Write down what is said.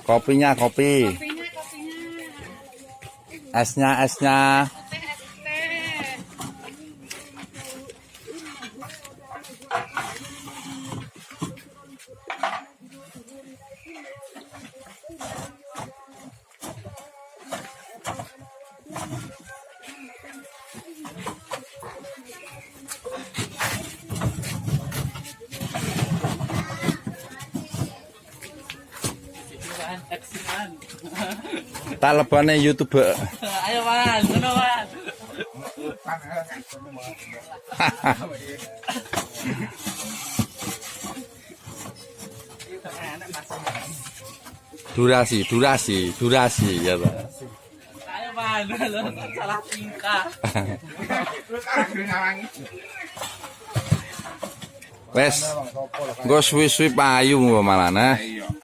Kopinya, kopi. Kopinya. Esnya. Teh. Tak lebane YouTube. Ayo man, ngono man. Durasi ya Pak. Ayo man, lo salah tingkah. Wes, nggo suwi-suwi payu malah nah.